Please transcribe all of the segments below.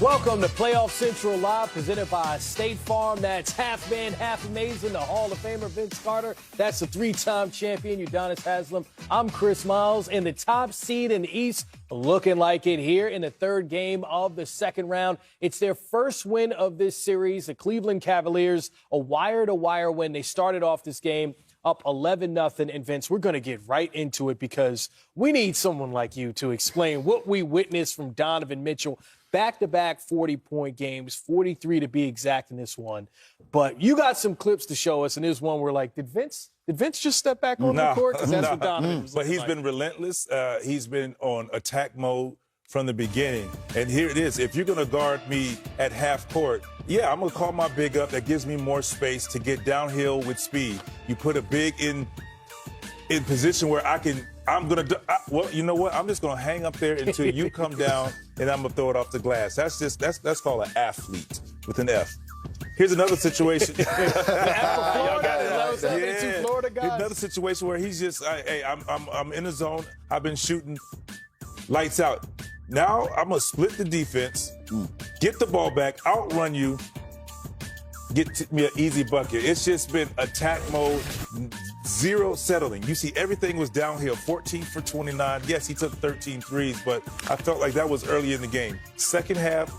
Welcome to Playoff Central Live, presented by State Farm. That's half man, half amazing, the Hall of Famer Vince Carter. That's the three-time champion, Udonis Haslem. I'm Chris Miles, and the top seed in the East looking like it here in the third game of the second round. It's their first win of this series. The Cleveland Cavaliers, a wire-to-wire win. They started off this game up 11-0. And, Vince, we're going to get right into it because we need someone like you to explain what we witnessed from Donovan Mitchell. Back-to-back 40-point games, 43 to be exact in this one. But you got some clips to show us, and there's one where, like, did Vince just step back on the court? Because that's what Donovan was. But he's been relentless. He's been on attack mode from the beginning. And here it is. If you're going to guard me at half court, yeah, I'm going to call my big up. That gives me more space to get downhill with speed. You put a big in position where well, you know what? I'm just going to hang up there until you come down, and I'm going to throw it off the glass. That's called an athlete with an F. Here's another situation. Another situation where he's just, hey, I'm in the zone. I've been shooting lights out. Now I'm going to split the defense, get the ball back, outrun you, get me an easy bucket. It's just been attack mode, zero settling. You see, everything was downhill, 14 for 29. Yes, he took 13 threes, but I felt like that was early in the game. Second half,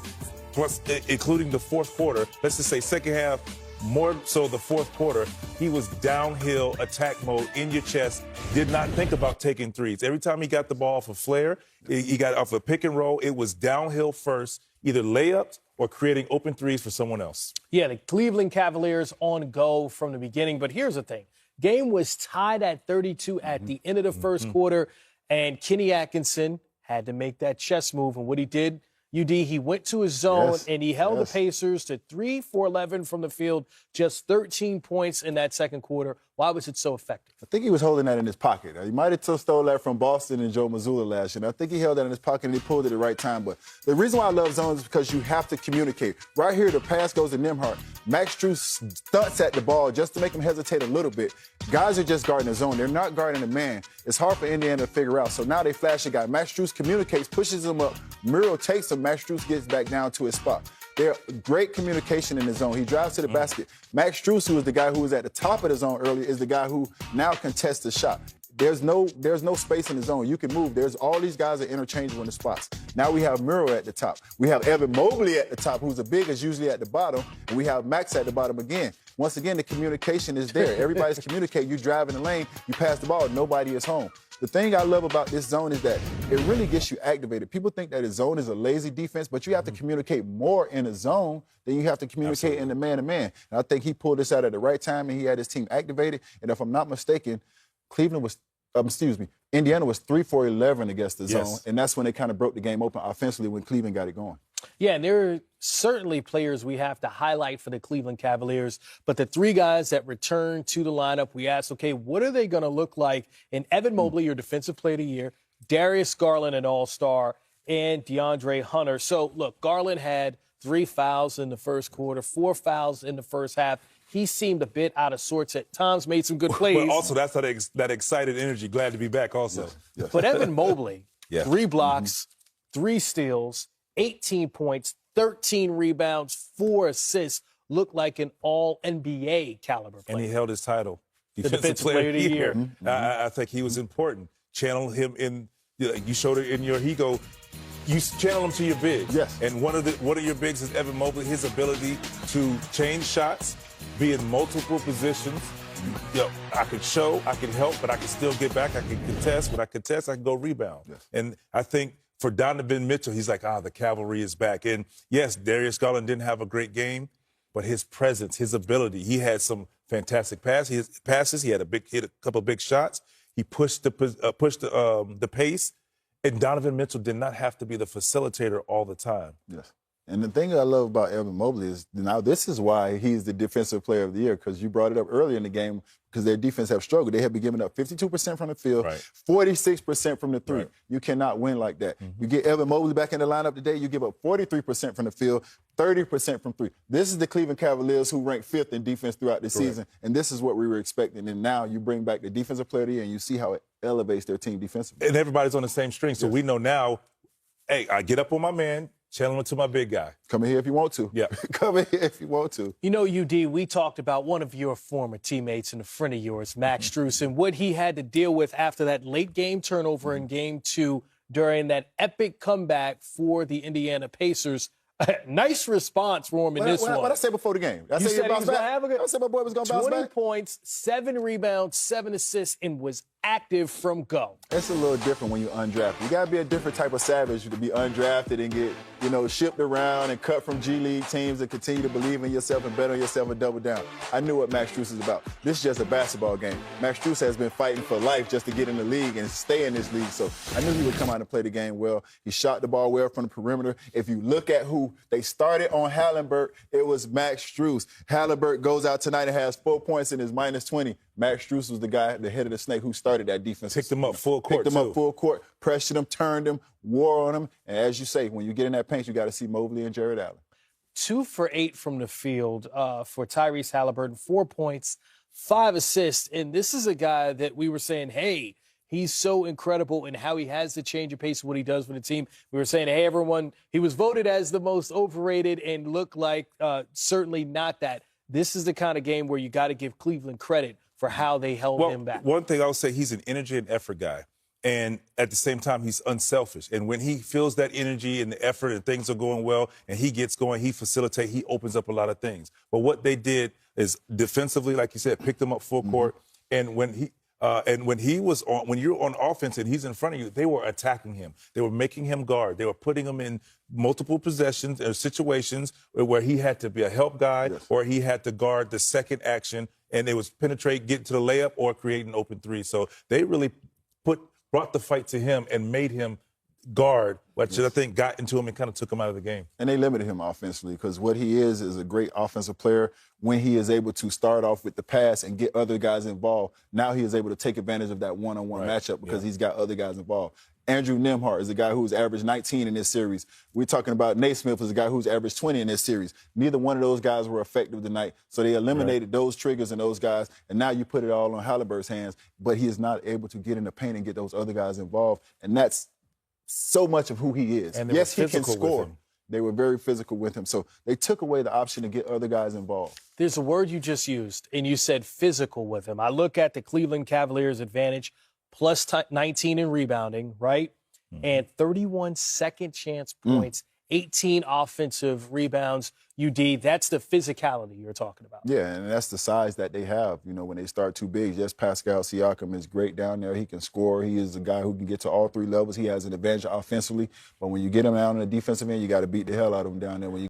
plus including the fourth quarter, let's just say second half, more so the fourth quarter, he was downhill attack mode in your chest, did not think about taking threes. Every time he got the ball off a flare, he got off a pick and roll, it was downhill first, either layups or creating open threes for someone else. Yeah, the Cleveland Cavaliers on go from the beginning. But here's the thing. Game was tied at 32 at the end of the first quarter, and Kenny Atkinson had to make that chess move. And what he did, he went to his zone, and he held the Pacers to 3 for 11 from the field, just 13 points in that second quarter. Why was it so effective? I think he was holding that in his pocket. He might have stole that from Boston and Joe Mazzulla last year. I think he held that in his pocket and he pulled it at the right time. But the reason why I love zones is because you have to communicate. Right here, the pass goes to Nembhard. Max Strus stunts at the ball just to make him hesitate a little bit. Guys are just guarding the zone. They're not guarding the man. It's hard for Indiana to figure out. So now they flash a guy. Max Strus communicates, pushes him up. Murrow takes him. Max Strus gets back down to his spot. They're great communication in the zone. He drives to the basket. Max Strus, who was the guy who was at the top of the zone earlier, is the guy who now contests the shot. There's no space in the zone. You can move. All these guys are interchangeable in the spots. Now we have Murrow at the top. We have Evan Mobley at the top, who's the biggest, usually at the bottom. And we have Max at the bottom again. Once again, the communication is there. Everybody's communicating. You drive in the lane, you pass the ball, nobody is home. The thing I love about this zone is that it really gets you activated. People think that a zone is a lazy defense, but you have to communicate more in a zone than you have to communicate in the man-to-man. And I think he pulled this out at the right time, and he had his team activated. And if I'm not mistaken, Indiana was 3 for 11 against the zone, and that's when they kind of broke the game open offensively when Cleveland got it going. Yeah, and there are certainly players we have to highlight for the Cleveland Cavaliers, but the three guys that returned to the lineup, we asked, okay, what are they going to look like? And Evan Mobley, your defensive player of the year, Darius Garland, an all-star, and DeAndre Hunter. So, look, Garland had 3 fouls in the first quarter, 4 fouls in the first half. He seemed a bit out of sorts at times, made some good plays. But also, that's that excited energy. Glad to be back also. Yes. But Evan Mobley, 3 blocks, 3 steals, 18 points, 13 rebounds, 4 assists, looked like an all-NBA caliber player. And he held his title. Defensive player of the year. I think he was important. Channel him in, you showed it in your Higo. You channel him to your bigs. Yes. And one of your bigs is Evan Mobley, his ability to change shots, be in multiple positions. I can show, I can help, but I can still get back. I can contest. When I contest, I can go rebound. Yes. And I think for Donovan Mitchell, he's like, the cavalry is back. And yes, Darius Garland didn't have a great game, but his presence, his ability, he had some fantastic passes. He had hit a couple of big shots. He pushed the pace. And Donovan Mitchell did not have to be the facilitator all the time. Yes. And the thing I love about Evan Mobley is now this is why he's the defensive player of the year, because you brought it up earlier in the game, because their defense have struggled. They have been giving up 52% from the field, 46% from the three. Right. You cannot win like that. You get Evan Mobley back in the lineup today, you give up 43% from the field, 30% from three. This is the Cleveland Cavaliers who ranked 5th in defense throughout the season, and this is what we were expecting. And now you bring back the defensive player of the year, and you see how it elevates their team defensively. And everybody's on the same string, so we know now, hey, I get up on my man, Channel it to my big guy. Come in here if you want to. Yeah. Come in here if you want to. You know, UD, we talked about one of your former teammates and a friend of yours, Max Strus, and what he had to deal with after that late game turnover in Game 2 during that epic comeback for the Indiana Pacers. Nice response for him in this one. What I say before the game? You said he was going to have a good. I said my boy was going to bounce back. 20 points, 7 rebounds, 7 assists, and was active from go. It's a little different when you're undrafted. You got to be a different type of savage to be undrafted and get, shipped around and cut from G League teams and continue to believe in yourself and bet on yourself and double down. I knew what Max Strus is about. This is just a basketball game. Max Strus has been fighting for life just to get in the league and stay in this league. So I knew he would come out and play the game well. He shot the ball well from the perimeter. If you look at who they started on Halliburton, it was Max Strus. Halliburton goes out tonight and has 4 points and is -20. Max Strus was the guy, the head of the snake, who started that defense. Picked him up full court, Picked him up full court, pressured him, turned him, wore on him. And as you say, when you get in that paint, you got to see Mobley and Jared Allen. 2 for 8 from the field for Tyrese Halliburton, 4 points, 5 assists. And this is a guy that we were saying, hey, he's so incredible in how he has to change the pace of what he does for the team. We were saying, hey, everyone, he was voted as the most overrated and looked like certainly not that. This is the kind of game where you got to give Cleveland credit for how they held him back. One thing I would say, he's an energy and effort guy. And at the same time, he's unselfish. And when he feels that energy and the effort and things are going well and he gets going, he facilitates, he opens up a lot of things. But what they did is defensively, like you said, picked him up full court. And when you're on offense and he's in front of you, they were attacking him. They were making him guard. They were putting him in multiple possessions or situations where he had to be a help guy or he had to guard the second action, and it was penetrate, get to the layup, or create an open three. So they really brought the fight to him and made him guard, which I think got into him and kind of took him out of the game. And they limited him offensively because what he is a great offensive player when he is able to start off with the pass and get other guys involved. Now he is able to take advantage of that one-on-one matchup because he's got other guys involved. Andrew Nembhard is a guy who's averaged 19 in this series. We're talking about Naismith is a guy who's averaged 20 in this series. Neither one of those guys were effective tonight, so they eliminated those triggers and those guys, and now you put it all on Halliburton's hands, but he is not able to get in the paint and get those other guys involved, and that's so much of who he is. And yes, he can score. They were very physical with him, so they took away the option to get other guys involved. There's a word you just used, and you said physical with him. I look at the Cleveland Cavaliers' advantage, plus 19 in rebounding, right? And 31 second chance points, 18 offensive rebounds. UD, that's the physicality you're talking about. Yeah, and that's the size that they have. When they start too big, yes, Pascal Siakam is great down there. He can score. He is a guy who can get to all 3 levels. He has an advantage offensively. But when you get him out on the defensive end, you got to beat the hell out of him down there. When you